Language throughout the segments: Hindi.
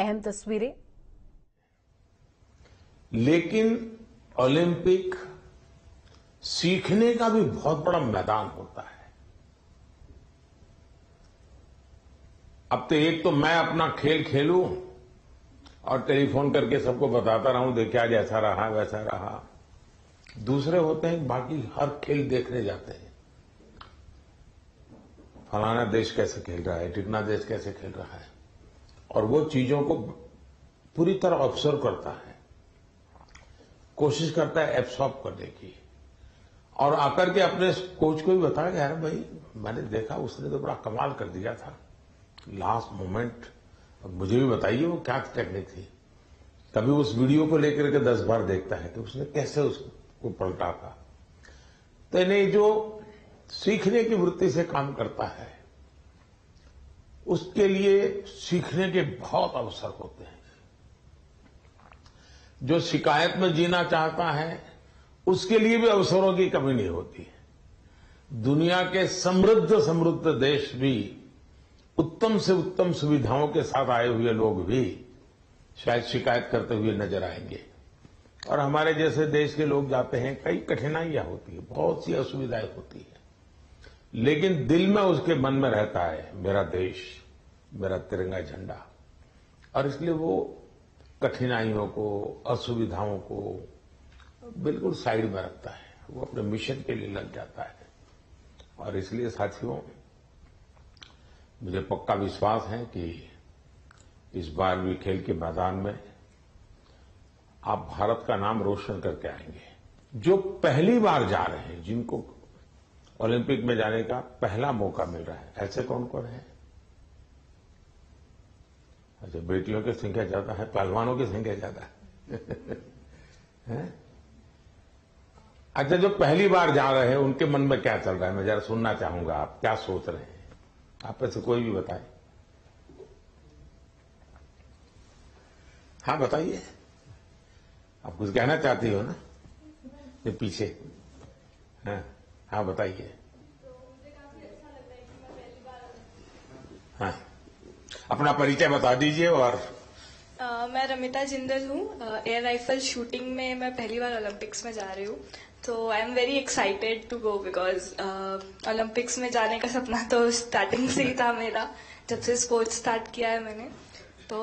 अहम तस्वीरें। लेकिन ओलंपिक सीखने का भी बहुत बड़ा मैदान होता है। अब तो एक तो मैं अपना खेल खेलूं और टेलीफोन करके सबको बताता रहूं, देखिए आज ऐसा रहा वैसा रहा। दूसरे होते हैं बाकी हर खेल देखने जाते हैं, फलाना देश कैसे खेल रहा है, टिकना देश कैसे खेल रहा है, और वो चीजों को पूरी तरह ऑब्जर्व करता है, कोशिश करता है एब्सॉर्ब करने की, और आकर के अपने कोच को भी बताया यार भाई मैंने देखा उसने तो बड़ा कमाल कर दिया था लास्ट मोमेंट, अब मुझे भी बताइए वो क्या टेक्निक थी। कभी उस वीडियो को लेकर के 10 बार देखता है कि उसने कैसे उसको पलटा था। तो इन्हें जो सीखने की वृत्ति से काम करता है उसके लिए सीखने के बहुत अवसर होते हैं। जो शिकायत में जीना चाहता है उसके लिए भी अवसरों की कमी नहीं होती है। दुनिया के समृद्ध समृद्ध देश भी उत्तम से उत्तम सुविधाओं के साथ आए हुए लोग भी शायद शिकायत करते हुए नजर आएंगे, और हमारे जैसे देश के लोग जाते हैं कई कठिनाइयां होती है, बहुत सी असुविधाएं होती है, लेकिन दिल में उसके मन में रहता है मेरा देश, मेरा तिरंगा झंडा, और इसलिए वो कठिनाइयों को असुविधाओं को बिल्कुल साइड में रखता है, वो अपने मिशन के लिए लग जाता है। और इसलिए साथियों मुझे पक्का विश्वास है कि इस बार भी खेल के मैदान में आप भारत का नाम रोशन करके आएंगे। जो पहली बार जा रहे हैं, जिनको ओलंपिक में जाने का पहला मौका मिल रहा है, ऐसे कौन कौन है? अच्छा, बेटियों की संख्या ज्यादा है, पहलवानों की संख्या ज्यादा है? अच्छा, जो पहली बार जा रहे हैं उनके मन में क्या चल रहा है, मैं जरा सुनना चाहूंगा, आप क्या सोच रहे हैं? आप में से कोई भी बताए। हाँ बताइए, आप कुछ कहना चाहती हो ना ये पीछे? हाँ बताइए। हाँ, अपना परिचय बता दीजिए। और मैं रमिता जिंदल हूँ। एयर राइफल शूटिंग में मैं पहली बार ओलंपिक्स में जा रही हूँ, तो I am very excited to go because Olympics में जाने का सपना तो स्टार्टिंग से ही था मेरा, जब से स्पोर्ट्स स्टार्ट किया है मैंने। तो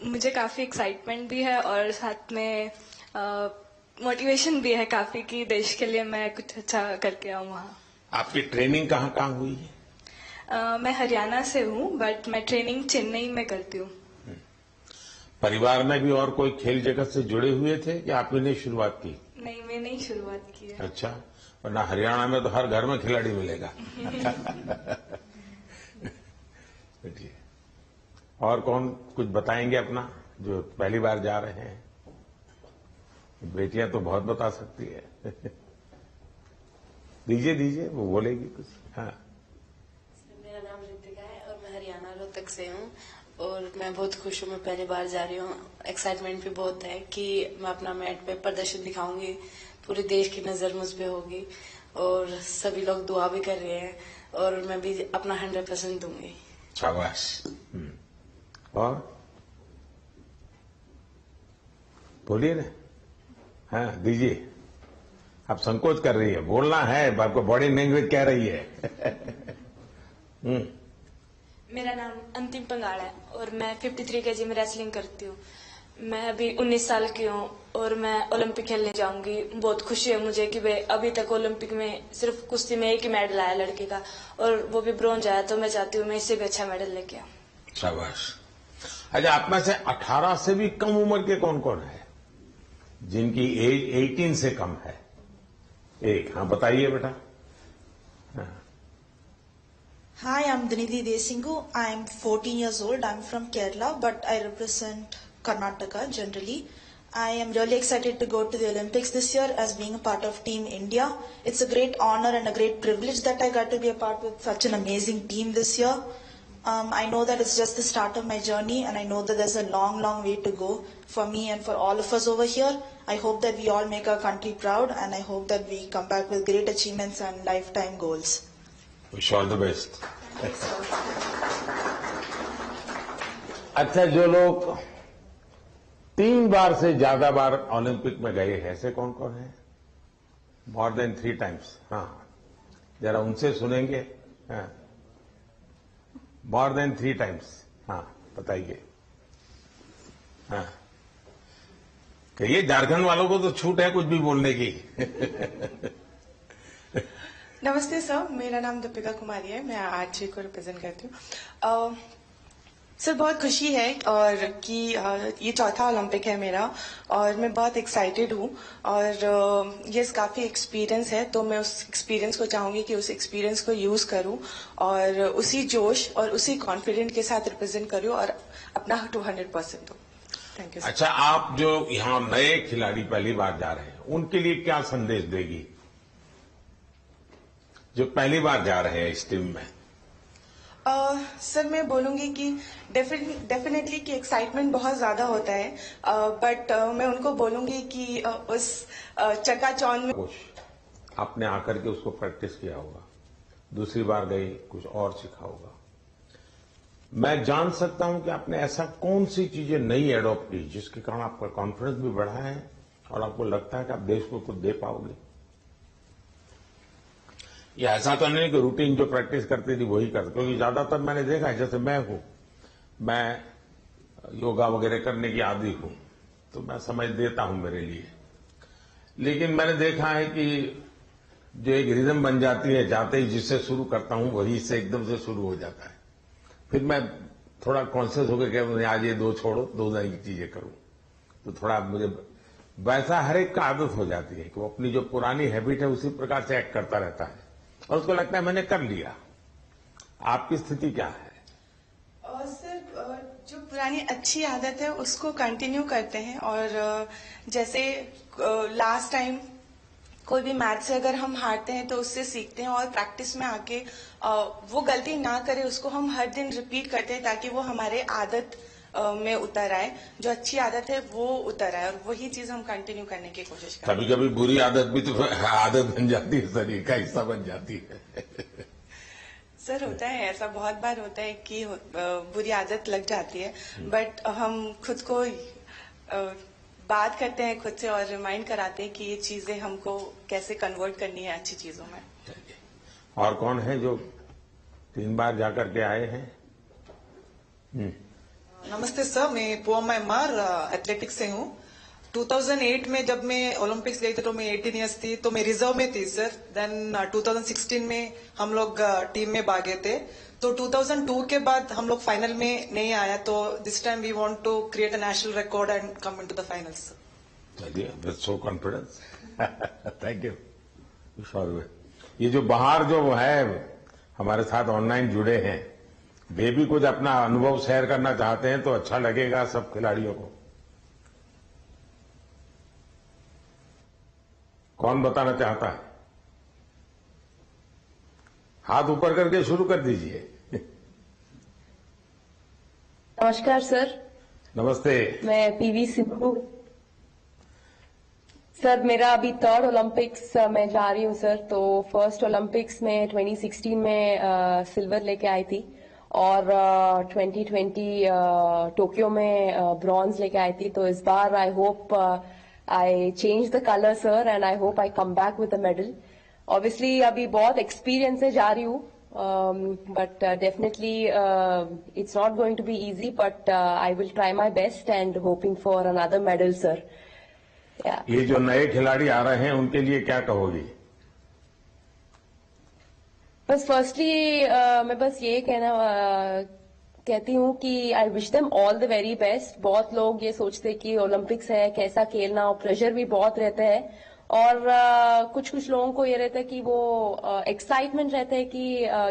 मुझे काफी एक्साइटमेंट भी है और साथ में मोटिवेशन भी है काफी कि देश के लिए मैं कुछ अच्छा करके आऊँ वहाँ। आपकी ट्रेनिंग कहाँ कहाँ हुई है? मैं हरियाणा से हूँ, बट मैं ट्रेनिंग चेन्नई में करती हूँ। परिवार में भी और कोई खेल जगत से जुड़े हुए थे कि आपने नहीं शुरुआत की? नहीं, मैंने ही शुरुआत की है। अच्छा, वरना हरियाणा में तो हर घर में खिलाड़ी मिलेगा। और कौन कुछ बताएंगे अपना, जो पहली बार जा रहे हैं? बेटियां तो बहुत बता सकती है। दीजिए वो बोलेगी कुछ। हाँ, मेरा नाम रितिका है और मैं हरियाणा रोहतक से हूँ, और मैं बहुत खुश हूँ, मैं पहली बार जा रही हूँ। एक्साइटमेंट भी बहुत है कि मैं अपना मैट पे प्रदर्शन दिखाऊंगी, पूरे देश की नजर मुझ पे होगी, और सभी लोग दुआ भी कर रहे हैं, और मैं भी अपना 100% दूंगी। शाबाश। और बोलिए ना। हाँ दीजिए, आप संकोच कर रही है, बोलना है, आपको बॉडी लैंग्वेज कह रही है। मेरा नाम अंतिम पंगाड़ है और मैं 53 kg में रेसलिंग करती हूँ। मैं अभी 19 साल की हूँ और मैं ओलंपिक खेलने जाऊंगी। बहुत खुशी है मुझे कि भाई अभी तक ओलंपिक में सिर्फ कुश्ती में एक ही मेडल आया लड़के का, और वो भी ब्रोंज आया, तो मैं चाहती हूँ मैं इससे भी अच्छा मेडल लेके आऊँ। शाबाश। अच्छा, आप में से 18 से भी कम उम्र के कौन कौन है जिनकी एज 18 से कम है? एक, हाँ बताइए बेटा। Hi, I'm Dinidhi Desingu. I'm 14 years old. I'm from Kerala, but I represent Karnataka generally. I am really excited to go to the Olympics this year as being a part of Team India. It's a great honor and a great privilege that I got to be a part with such an amazing team this year. I know that it's just the start of my journey, and I know that there's a long, long way to go for me and for all of us over here. I hope that we all make our country proud, and I hope that we come back with great achievements and lifetime goals. Wish all the best. अच्छा, जो लोग 3 बार से ज्यादा बार ओलंपिक में गए हैं ऐसे कौन कौन है? More than 3 times. हाँ, जरा उनसे सुनेंगे। हाँ, मोर देन 3 टाइम्स। हाँ, बताइए। हाँ, कहिए, झारखंड वालों को तो छूट है कुछ भी बोलने की। नमस्ते सर, मेरा नाम दीपिका कुमारी है, मैं आरजे को रिप्रेजेंट करती हूँ। सर बहुत खुशी है और कि ये चौथा ओलंपिक है मेरा और मैं बहुत एक्साइटेड हूँ और ये काफ़ी एक्सपीरियंस है, तो मैं उस एक्सपीरियंस को चाहूँगी कि उस एक्सपीरियंस को यूज़ करूँ और उसी जोश और उसी कॉन्फिडेंट के साथ रिप्रेजेंट करूँ और अपना 200% दूँ। Thank you. अच्छा, आप जो यहाँ नए खिलाड़ी पहली बार जा रहे हैं उनके लिए क्या संदेश देगी, जो पहली बार जा रहे हैं इस टीम में? सर मैं बोलूंगी कि डेफिनेटली कि एक्साइटमेंट बहुत ज्यादा होता है, बट मैं उनको बोलूंगी कि उस चकाचौंध में आपने आकर के उसको प्रैक्टिस किया होगा, दूसरी बार गई कुछ और सीखा होगा। मैं जान सकता हूं कि आपने ऐसा कौन सी चीजें नई एडॉप्ट की जिसके कारण आपका कॉन्फिडेंस भी बढ़ा है और आपको लगता है कि आप देश को कुछ दे पाओगे? ये ऐसा तो नहीं कि रूटीन जो प्रैक्टिस करती थी वही करते, क्योंकि ज्यादातर मैंने देखा है, जैसे मैं योगा वगैरह करने की आदी हूं तो मैं समझ देता हूं मेरे लिए, लेकिन मैंने देखा है कि जो एक रिदम बन जाती है, जाते ही जिससे शुरू करता हूं वही से एकदम से शुरू हो जाता है। फिर मैं थोड़ा कॉन्शियस होकर कहता आज ये 2 छोड़ो, 2 नई चीजें करूं, तो थोड़ा मुझे वैसा हर एक का आदत हो जाती है कि वो अपनी जो पुरानी हैबिट है उसी प्रकार से एक्ट करता रहता है और उसको लगता है मैंने कर लिया। आपकी स्थिति क्या है? सर जो पुरानी अच्छी आदत है उसको कंटिन्यू करते हैं और जैसे लास्ट टाइम कोई भी मैच से अगर हम हारते हैं तो उससे सीखते हैं और प्रैक्टिस में आके वो गलती ना करें उसको हम हर दिन रिपीट करते हैं ताकि वो हमारे आदत में उतर आए, जो अच्छी आदत है वो उतर आए और वही चीज हम कंटिन्यू करने की कोशिश करते हैं। कभी कभी बुरी आदत भी तो आदत बन जाती है, शरीर का हिस्सा बन जाती है। सर होता है ऐसा, बहुत बार होता है कि बुरी आदत लग जाती है, बट हम खुद को बात करते हैं खुद से और रिमाइंड कराते हैं कि ये चीजें हमको कैसे कन्वर्ट करनी है अच्छी चीजों में। और कौन है जो 3 बार जाकर के आए हैं? नमस्ते सर, मैं पूअम्मा एमआर एथलेटिक्स से हूँ। 2008 में जब मैं ओलंपिक्स गई थी तो मैं 18 ईयर्स थी, तो मैं रिजर्व में थी सर। देन 2016 में हम लोग टीम में भागे थे, तो 2002 के बाद हम लोग फाइनल में नहीं आया, तो this time we want to create a national record and come into the finals. With so confidence, thank you. ये जो बाहर जो है हमारे साथ ऑनलाइन जुड़े हैं, वे भी कुछ अपना अनुभव शेयर करना चाहते हैं तो अच्छा लगेगा सब खिलाड़ियों को। कौन बताना चाहता है? हाथ ऊपर करके शुरू कर दीजिए। नमस्कार सर। नमस्ते। मैं पीवी सिंधु। सर मेरा अभी 3rd ओलंपिक्स में जा रही हूँ सर। तो फर्स्ट ओलंपिक्स में 2016 में सिल्वर लेके आई थी और 2020 टोक्यो में ब्रॉन्ज लेके आई थी। तो इस बार I hope I change the colour sir and I hope I come back with a medal. Obviously अभी बहुत एक्सपीरियंस से जा रही हूँ, but definitely it's not going to be easy, but I will try my best and hoping for another medal sir. Yeah. ये जो नए खिलाड़ी आ रहे हैं उनके लिए क्या कहोगी? बस फर्स्टली मैं बस ये कहती हूँ कि आई wish them all the very best. बहुत लोग ये सोचते कि ओलंपिक्स है कैसा खेलना, और प्रेशर भी बहुत रहता है, और कुछ लोगों को ये रहता है कि वो एक्साइटमेंट रहता है कि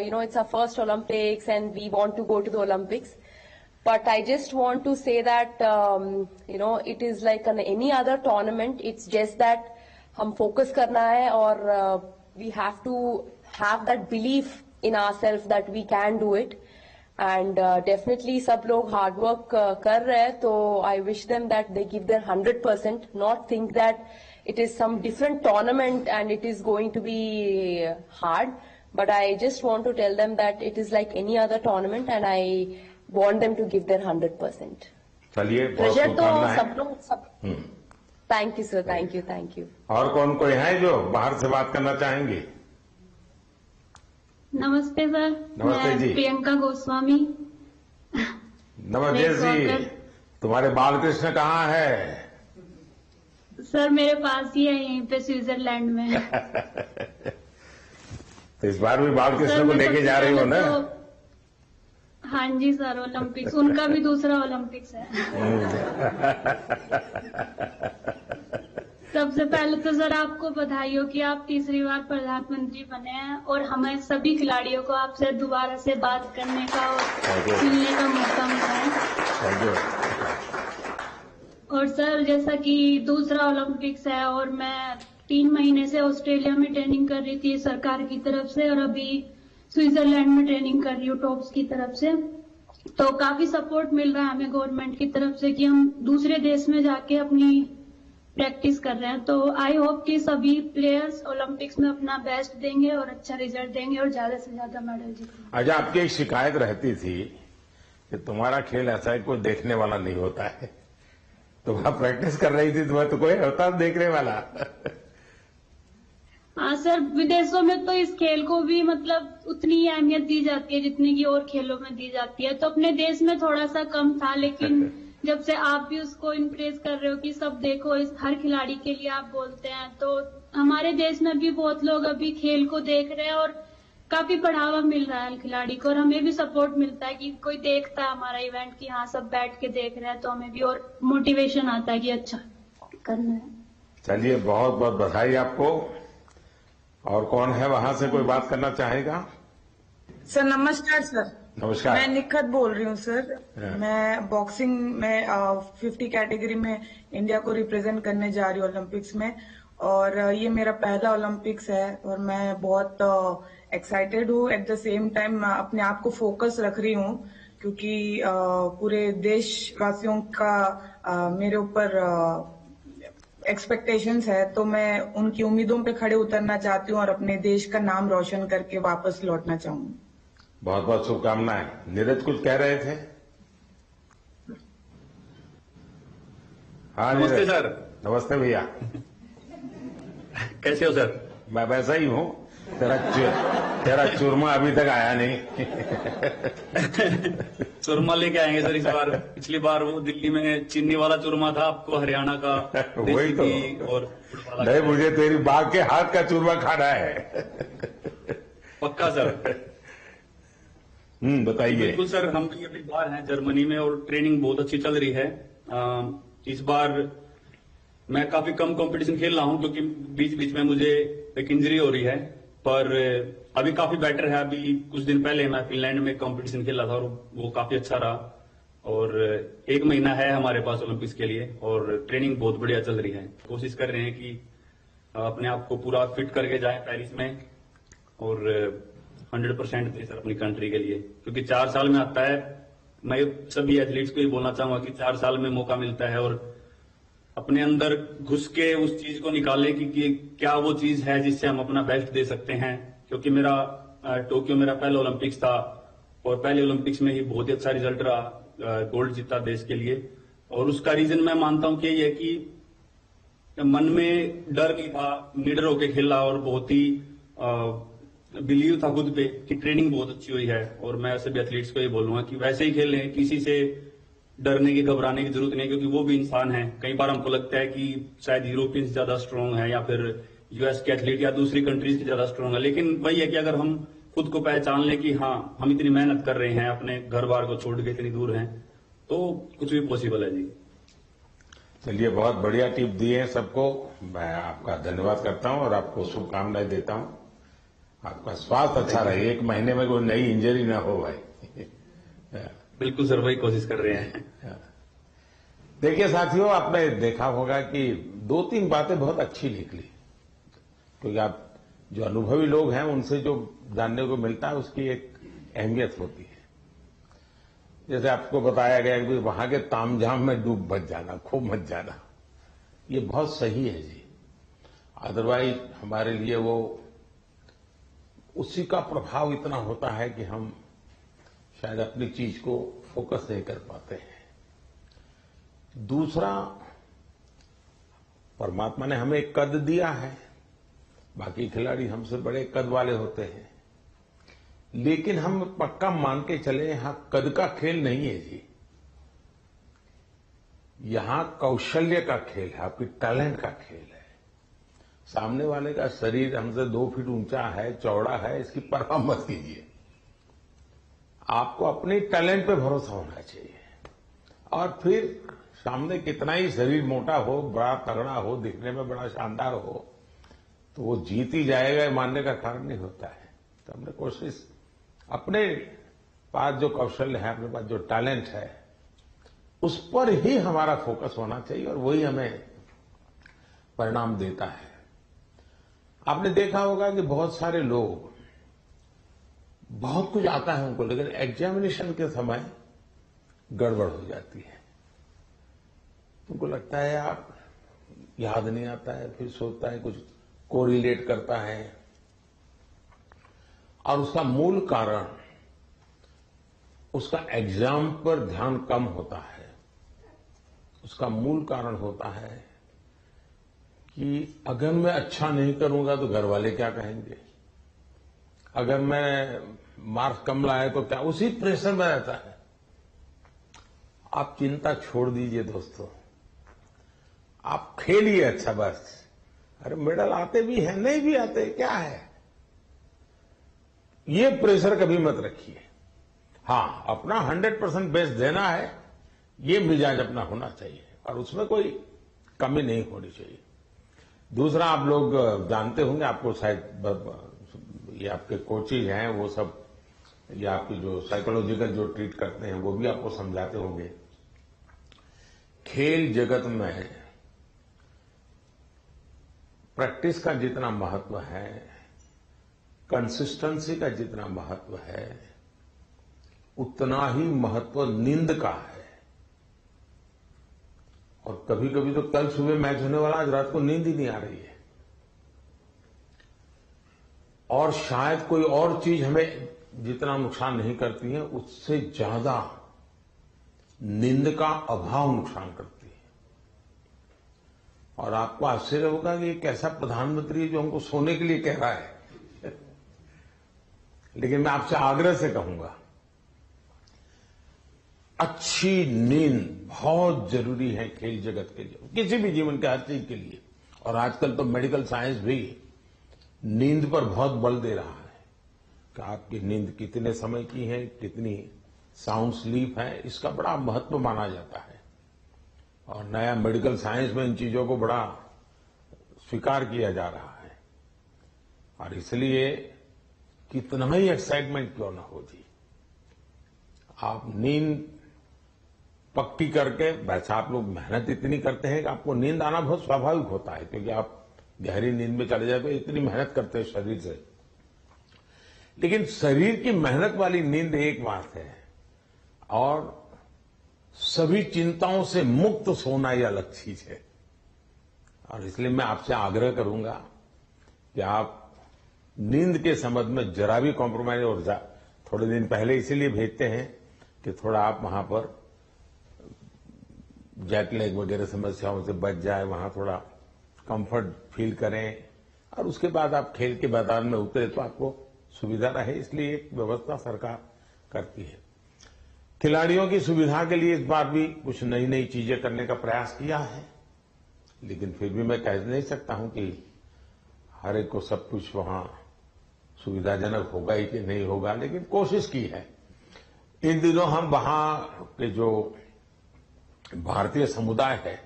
you know it's a first Olympics and we want to go to the Olympics. But I just want to say that you know it is like any other tournament. It's just that हम फोकस करना है और we have to have that belief in ourselves that we can do it. And definitely सब लोग हार्ड वर्क कर रहे हैं, तो I wish them that they give their 100%, not think that it is some different tournament and it is going to be hard, but I just want to tell them that it is like any other tournament and I want them to give their 100%. चलिए, बहुत प्रेशर तो शुभकामनाएं। सब लोग सब thank you sir, thank you. और कौन कोई है जो बाहर से बात करना चाहेंगे? नमस्ते सर। नमस्ते मैं जी। प्रियंका गोस्वामी। नमस्ते मेरे को जी। अगर- तुम्हारे बालकृष्ण कहाँ है? सर मेरे पास ही है, यहीं पे स्विट्जरलैंड में। तो इस बार भी सर, बालकृष्ण को मैं लेके सबसे जा रही हो पहले ना? तो- हाँ जी सर, ओलंपिक्स उनका भी दूसरा ओलंपिक्स है। सबसे पहले तो सर आपको बधाई हो कि आप तीसरी बार प्रधानमंत्री बने हैं और हमें सभी खिलाड़ियों को आपसे दोबारा से बात करने का और मिलने का मौका मिला है। Thank you. और सर जैसा कि दूसरा ओलंपिक्स है और मैं 3 महीने से ऑस्ट्रेलिया में ट्रेनिंग कर रही थी सरकार की तरफ से, और अभी स्विट्जरलैंड में ट्रेनिंग कर रही हूँ टॉप्स की तरफ से। तो काफी सपोर्ट मिल रहा है हमें गवर्नमेंट की तरफ से कि हम दूसरे देश में जाके अपनी प्रैक्टिस कर रहे हैं। तो आई होप कि सभी प्लेयर्स ओलंपिक्स में अपना बेस्ट देंगे और अच्छा रिजल्ट देंगे और ज्यादा से ज्यादा मेडल जीतेंगे। अच्छा, आपकी एक शिकायत रहती थी कि तुम्हारा खेल ऐसा है कोई देखने वाला नहीं होता है। तुम आप प्रैक्टिस कर रही थी, तुम्हें तो कोई होता देखने वाला? हाँ सर, विदेशों में तो इस खेल को भी मतलब उतनी ही अहमियत दी जाती है जितनी की और खेलों में दी जाती है। तो अपने देश में थोड़ा सा कम था, लेकिन जब से आप भी उसको इम्प्रेस कर रहे हो कि सब देखो, इस हर खिलाड़ी के लिए आप बोलते हैं, तो हमारे देश में भी बहुत लोग अभी खेल को देख रहे हैं और काफी बढ़ावा मिल रहा है खिलाड़ी को। और हमें भी सपोर्ट मिलता है कि कोई देखता है हमारा इवेंट कि हाँ सब बैठ के देख रहे हैं, तो हमें भी और मोटिवेशन आता है कि अच्छा करना है। चलिए, बहुत बहुत बधाई आपको। और कौन है वहां से कोई बात करना चाहेगा? सर नमस्कार सर। नमस्कार। मैं निखत बोल रही हूँ सर। हाँ। मैं बॉक्सिंग में 50 कैटेगरी में इंडिया को रिप्रेजेंट करने जा रही हूँ ओलंपिक्स में, और ये मेरा पहला ओलंपिक्स है और मैं बहुत एक्साइटेड हूँ। एट द सेम टाइम मैं अपने आप को फोकस रख रही हूँ क्योंकि पूरे देशवासियों का मेरे ऊपर एक्सपेक्टेशंस है, तो मैं उनकी उम्मीदों पे खड़े उतरना चाहती हूँ और अपने देश का नाम रोशन करके वापस लौटना चाहूंगी। बहुत बहुत शुभकामनाएं। नीरज कुछ कह रहे थे? हाँ नमस्ते नीरज। सर। नमस्ते भैया। कैसे हो सर? मैं वैसा ही हूँ। तेरा चूरमा अभी तक आया नहीं। चूरमा लेके आएंगे सर इस बार। पिछली बार वो दिल्ली में चीनी वाला चूरमा था, आपको हरियाणा का वही तो। देसी घी और नहीं, मुझे तेरी बाग के हाथ का चूरमा खाना है। पक्का सर। बताइए। बिल्कुल सर, हम भी अभी बाहर हैं जर्मनी में और ट्रेनिंग बहुत अच्छी चल रही है। इस बार मैं काफी कम कंपटीशन खेल रहा हूं क्योंकि बीच बीच में मुझे एक इंजरी हो रही है, पर अभी काफी बेटर है। अभी कुछ दिन पहले मैं फिनलैंड में कंपटीशन खेला था और वो काफी अच्छा रहा। और 1 महीना है हमारे पास ओलंपिक्स के लिए और ट्रेनिंग बहुत बढ़िया चल रही है। कोशिश कर रहे हैं कि अपने आप को पूरा फिट करके जाए पेरिस में और 100% दे सर अपनी कंट्री के लिए, क्योंकि 4 साल में आता है। मैं सभी एथलीट्स को ये बोलना चाहूंगा कि 4 साल में मौका मिलता है और अपने अंदर घुस के उस चीज को निकालें कि क्या वो चीज है जिससे हम अपना बेस्ट दे सकते हैं। क्योंकि मेरा टोक्यो मेरा पहला ओलंपिक्स था और पहले ओलंपिक्स में ही बहुत ही अच्छा रिजल्ट रहा, गोल्ड जीता देश के लिए। और उसका रीजन मैं मानता हूं कि ये है कि मन में डर नहीं था, निडर होकर खेला और बहुत ही बिलीव था खुद पे कि ट्रेनिंग बहुत अच्छी हुई है। और मैं सभी एथलीट्स को ये बोलूंगा कि वैसे ही खेलें, किसी से डरने की घबराने की जरूरत नहीं है, क्योंकि वो भी इंसान है। कई बार हमको लगता है कि शायद यूरोपियंस ज्यादा स्ट्रांग है या फिर यूएस के एथलीट या दूसरी कंट्रीज की ज्यादा स्ट्रांग है, लेकिन वही है कि अगर हम खुद को पहचान लें कि हाँ हम इतनी मेहनत कर रहे हैं, अपने घर बार को छोड़ के इतनी दूर हैं, तो कुछ भी पॉसिबल है जी। चलिए, बहुत बढ़िया टिप दी है सबको। मैं आपका धन्यवाद करता हूं और आपको शुभकामनाएं देता हूं। आपका स्वास्थ्य अच्छा रहे, 1 महीने में कोई नई इंजरी ना हो भाई। बिल्कुल सर, वही कोशिश कर रहे हैं। देखिए साथियों, आपने देखा होगा कि 2-3 बातें बहुत अच्छी निकली, क्योंकि आप जो अनुभवी लोग हैं उनसे जो जानने को मिलता है उसकी एक अहमियत होती है। जैसे आपको बताया गया कि वहां के तामझाम में डूब मत जाना, खूब मत जाना, ये बहुत सही है जी। अदरवाइज हमारे लिए वो उसी का प्रभाव इतना होता है कि हम शायद अपनी चीज को फोकस नहीं कर पाते हैं। दूसरा, परमात्मा ने हमें एक कद दिया है, बाकी खिलाड़ी हमसे बड़े कद वाले होते हैं, लेकिन हम पक्का मान के चले यहां कद का खेल नहीं है जी, यहां कौशल्य का खेल है, आपकी टैलेंट का खेल है। सामने वाले का शरीर हमसे 2 फीट ऊंचा है, चौड़ा है, इसकी परवाह मत कीजिए। आपको अपने टैलेंट पे भरोसा होना चाहिए, और फिर सामने कितना ही शरीर मोटा हो, बड़ा तगड़ा हो, दिखने में बड़ा शानदार हो, तो वो जीत ही जाएगा, मानने का कारण नहीं होता है। तो हमने कोशिश, अपने पास जो कौशल्य है, अपने पास जो टैलेंट है, उस पर ही हमारा फोकस होना चाहिए, और वही हमें परिणाम देता है। आपने देखा होगा कि बहुत सारे लोग, बहुत कुछ आता है उनको, लेकिन एग्जामिनेशन के समय गड़बड़ हो जाती है। उनको लगता है यार याद नहीं आता है, फिर सोचता है, कुछ कोरिलेट करता है, और उसका मूल कारण उसका एग्जाम पर ध्यान कम होता है। उसका मूल कारण होता है कि अगर मैं अच्छा नहीं करूंगा तो घर वाले क्या कहेंगे, अगर मैं मार्क्स कम लाए तो क्या, उसी प्रेशर में रहता है। आप चिंता छोड़ दीजिए दोस्तों, आप खेलिए अच्छा बस। अरे मेडल आते भी हैं, नहीं भी आते, क्या है, ये प्रेशर कभी मत रखिए। हाँ, अपना 100% बेस्ट देना है, ये मिजाज अपना होना चाहिए, और उसमें कोई कमी नहीं होनी चाहिए। दूसरा, आप लोग जानते होंगे, आपको शायद ये आपके कोचेज हैं वो सब, ये आपकी जो साइकोलॉजिकल जो ट्रीट करते हैं वो भी आपको समझाते होंगे। खेल जगत में प्रैक्टिस का जितना महत्व है, कंसिस्टेंसी का जितना महत्व है, उतना ही महत्व नींद का है। और कभी कभी तो कल सुबह मैच होने वाला, आज रात को नींद ही नहीं आ रही है, और शायद कोई और चीज हमें जितना नुकसान नहीं करती है, उससे ज्यादा नींद का अभाव नुकसान करती है। और आपको आश्चर्य होगा कि एक ऐसा प्रधानमंत्री जो हमको सोने के लिए कह रहा है, लेकिन मैं आपसे आग्रह से कहूंगा, अच्छी नींद बहुत जरूरी है खेल जगत के लिए, किसी भी जीवन के हर चीज के लिए। और आजकल तो मेडिकल साइंस भी नींद पर बहुत बल दे रहा है कि आपकी नींद कितने समय की है, कितनी साउंड स्लीप है, इसका बड़ा महत्व माना जाता है। और नया मेडिकल साइंस में इन चीजों को बड़ा स्वीकार किया जा रहा है, और इसलिए कितना ही एक्साइटमेंट क्यों ना हो जी, आप नींद पक्की करके, वैसे आप लोग मेहनत इतनी करते हैं कि आपको नींद आना बहुत स्वाभाविक होता है, क्योंकि आप गहरी नींद में चले जाए तो इतनी मेहनत करते हैं शरीर से। लेकिन शरीर की मेहनत वाली नींद एक बात है, और सभी चिंताओं से मुक्त सोना यह अलग चीज है। और इसलिए मैं आपसे आग्रह करूंगा कि आप नींद के संबंध में जरा भी कॉम्प्रोमाइज, और थोड़े दिन पहले इसीलिए भेजते हैं कि थोड़ा आप वहां पर जेट लैग वगैरह समस्याओं से बच जाए, वहां थोड़ा कंफर्ट फील करें, और उसके बाद आप खेल के मैदान में उतरे तो आपको सुविधा रहे, इसलिए एक व्यवस्था सरकार करती है। खिलाड़ियों की सुविधा के लिए इस बार भी कुछ नई नई चीजें करने का प्रयास किया है, लेकिन फिर भी मैं कह नहीं सकता हूं कि हर एक को सब कुछ वहां सुविधाजनक होगा ही कि नहीं होगा, लेकिन कोशिश की है। इन दिनों हम वहां के जो भारतीय समुदाय है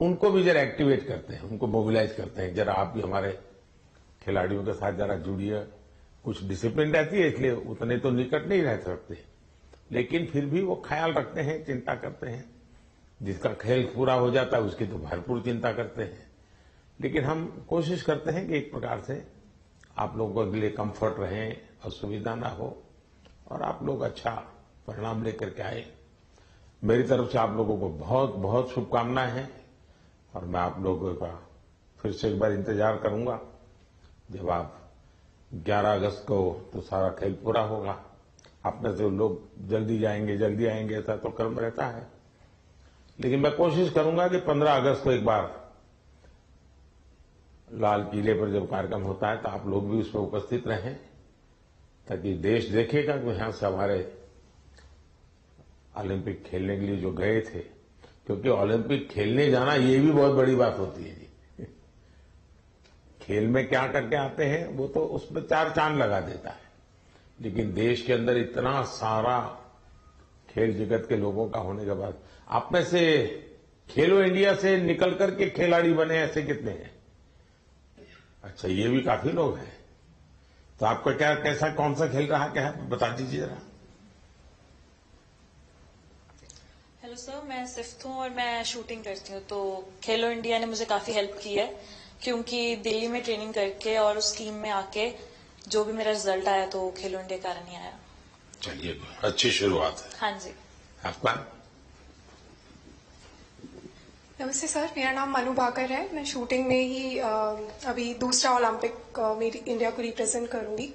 उनको भी जरा एक्टिवेट करते हैं, उनको मोबिलाइज करते हैं, जरा आप भी हमारे खिलाड़ियों के साथ जरा जुड़िए। कुछ डिसिप्लिन रहती है, इसलिए उतने तो निकट नहीं रह सकते, लेकिन फिर भी वो ख्याल रखते हैं, चिंता करते हैं। जिसका खेल पूरा हो जाता है उसकी तो भरपूर चिंता करते हैं, लेकिन हम कोशिश करते हैं कि एक प्रकार से आप लोगों के लिए कंफर्ट रहे, असुविधा ना हो, और आप लोग अच्छा परिणाम लेकर के आए। मेरी तरफ से आप लोगों को बहुत बहुत शुभकामनाएं हैं, और मैं आप लोगों का फिर से एक बार इंतजार करूंगा जब आप 11 अगस्त को तो सारा खेल पूरा होगा। आप में से लोग जल्दी जाएंगे, जल्दी आएंगे, ऐसा तो क्रम रहता है, लेकिन मैं कोशिश करूंगा कि 15 अगस्त को एक बार लाल किले पर जब कार्यक्रम होता है तो आप लोग भी उसमें उपस्थित रहें, ताकि देश देखेगा कि यहां से हमारे ओलंपिक खेलने के लिए जो गए थे, क्योंकि ओलंपिक खेलने जाना ये भी बहुत बड़ी बात होती है जी। खेल में क्या करके आते हैं वो तो उसमें 4 चांद लगा देता है, लेकिन देश के अंदर इतना सारा खेल जगत के लोगों का होने के बाद आप में से खेलो इंडिया से निकल करके खिलाड़ी बने ऐसे कितने हैं? अच्छा, ये भी काफी लोग हैं। तो आपका क्या कैसा कौन सा खेल रहा क्या है बता दीजिए जरा। हेलो सर, मैं सिफ्थ हूँ और मैं शूटिंग करती हूँ। तो खेलो इंडिया ने मुझे काफी हेल्प की है, क्योंकि दिल्ली में ट्रेनिंग करके और उस टीम में आके जो भी मेरा रिजल्ट आया तो खेलो इंडिया कारण ही आया। चलिए, अच्छी शुरुआत है। हाँ जी। आपका? नमस्ते सर, मेरा नाम मनु भाकर है। मैं शूटिंग में ही अभी दूसरा ओलंपिक मेरी इंडिया को रिप्रेजेंट करूंगी।